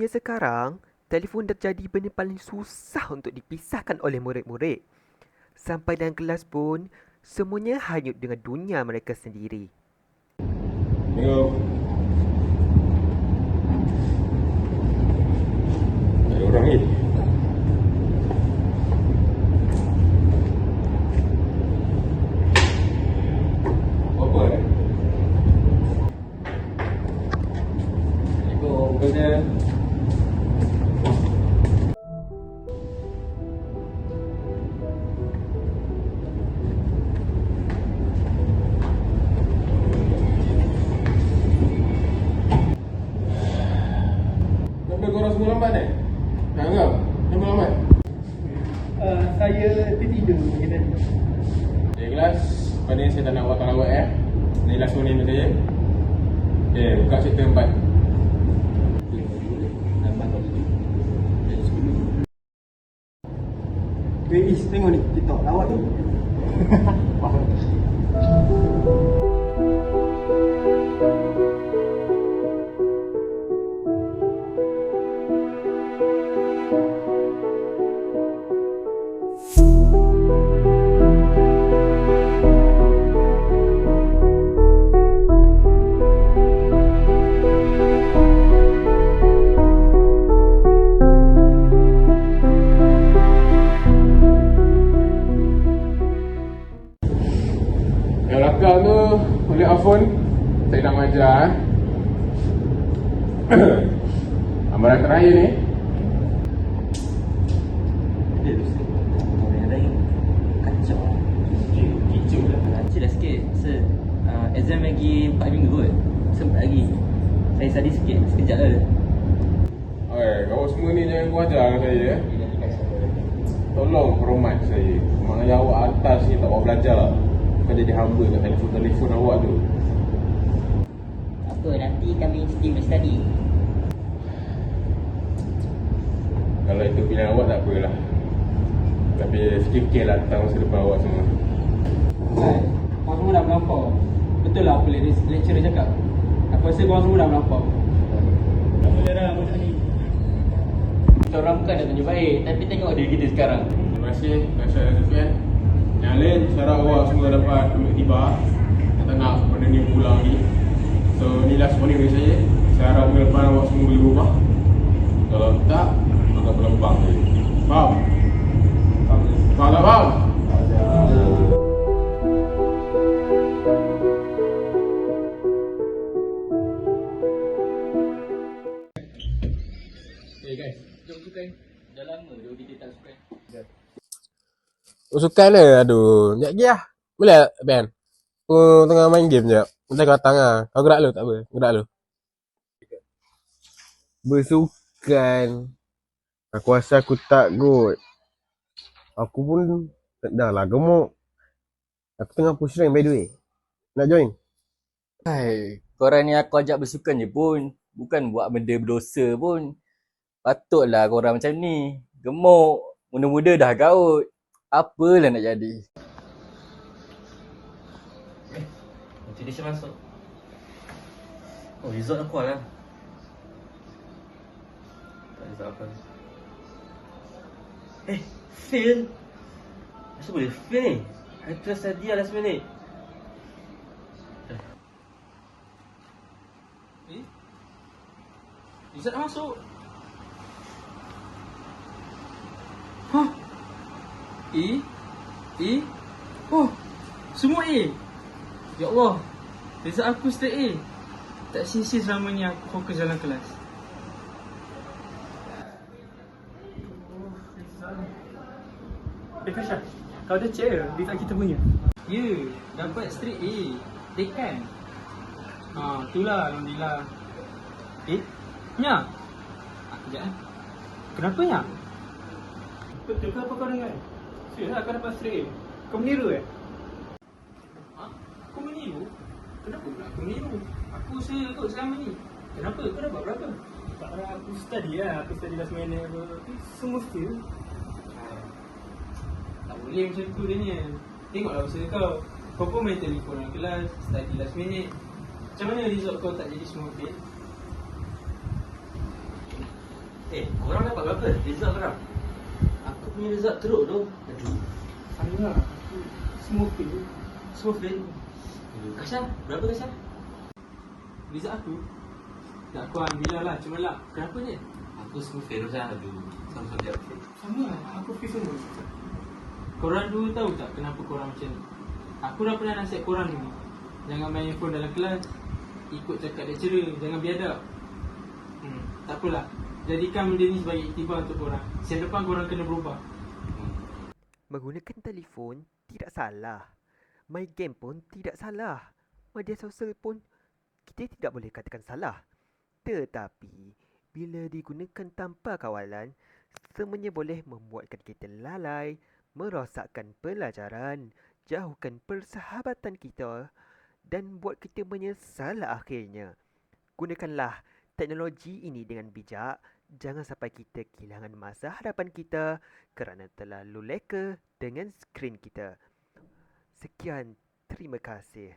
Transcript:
Dunia sekarang, telefon dah jadi benda paling susah untuk dipisahkan oleh murid-murid. Sampai dalam kelas pun, semuanya hanyut dengan dunia mereka sendiri. Tengok. Ada orang ni. Apa ni? Assalamualaikum, bukannya. Kenapa korang semua lambat ni? Tak anggap? Kenapa lambat? Saya tertidur pagi tadi. Okay, kelas. Lepas ni saya tak nak buat lawak Ni last warning untuk saya. Okay, buka chapter 4. Is, tengok ni, TikTok lawak tu. Yang belakang tu oleh Afon. Saya nak mengajar amaran terakhir ni. Orang yang lain kacau. Kicau lah. Cik dah sikit. Exam lagi 4 minggu kot. Sempat lagi. Saya study sikit. Sekejap lah. Oi, kau semua ni jangan kau ajar dengan saya. Tolong hormat saya. Maknanya awak atas ni tak mau belajar. Bukan jadi hamba kat telefon awak tu. Apa, nanti kami steam study. Kalau itu pilihan awak tak apalah. Tapi fikirlah tentang masa depan awak semua. Korang semua dah melampau. Betul lah apa lecturer cakap. Aku rasa korang semua dah melampau. Tak boleh dah budak ni. Kita orang bukan nak tunjuk baik. Tapi tengok diri kita sekarang. Terima kasih Nasir dan Sufian. Yang lain, saya harap awak semua dapat duduk tiba. Tak nak benda ni pulang lagi. So, ni last warning dari saya. Saya harap minggu depan awak semua boleh berubah. Kalau tak, maka berlembang je. Faham? Faham tak faham? Okay guys, jom sukan. Dah lama dah kita tak sukan. Sukan ke? Aduh, sekejap lagi lah. Boleh tak, Ben? Aku tengah main game sekejap. Nanti kau datang lah. Kau gerak dulu, tak apa. Gerak dulu. Bersukan. Aku rasa aku tak good. Aku pun dah lah gemuk. Aku tengah push rank by the way. Nak join? Hai, korang ni aku ajak bersukan je pun. Bukan buat benda berdosa pun. Patutlah korang macam ni. Gemuk. Muda-muda dah gaut. Apalah nak jadi. Nanti dia masuk. Oh, result aku lah. Tak result apa. Fail? Masa boleh fail ni? I trust dia last minute. Result dah masuk. Hah? A? Oh, semua A. Ya Allah, result aku straight A. Tak sia-sia selama ni aku fokus dalam kelas. Kasha, kau dah check result kita punya? Ya, dapat straight A. Dekan. Itulah Alhamdulillah. Nya? Sekejap Kenapa Nya? Betul ke apa kau dengar? Serius lah kau dapat straight A? Kau meniru Kau meniru? Kenapa pula aku meniru? Aku usaha kot selama ni. Kenapa? Kau dapat berapa? Tak pernah aku study lah. Aku study last minute apa. Semua skill. Tak boleh macam tu dia ni. Tengoklah usaha kau. Kau pun main telefon dalam kelas, study last minute. Macam mana result kau tak jadi semua fail? Korang dapat berapa? Result korang? Aku punya result teruk tu. Aduh. Saya aku semua fail. Semua fail. Kasha, berapa Kasha? Result aku. Tak aku alhamdulillah lah. Cuma lah. Kenapa je? Aku semua fail Kasha. Aduh. Sama-sama dia fail. Sama lah. Aku fail semua. Korang dulu tahu tak kenapa korang macam ni? Aku dah pernah nasihat korang dulu. Jangan main phone dalam kelas. Ikut cakap lecturer. Jangan biadab. Tak apalah. Jadikan benda ni sebagai iktibar untuk korang. Siang depan korang kena berubah. Menggunakan telefon tidak salah. Main game pun tidak salah. Media sosial pun kita tidak boleh katakan salah. Tetapi, bila digunakan tanpa kawalan, semuanya boleh membuatkan kita lalai, merosakkan pelajaran, jauhkan persahabatan kita dan buat kita menyesal akhirnya. Gunakanlah teknologi ini dengan bijak. Jangan sampai kita kehilangan masa hadapan kita kerana terlalu leka dengan skrin kita. Sekian, terima kasih.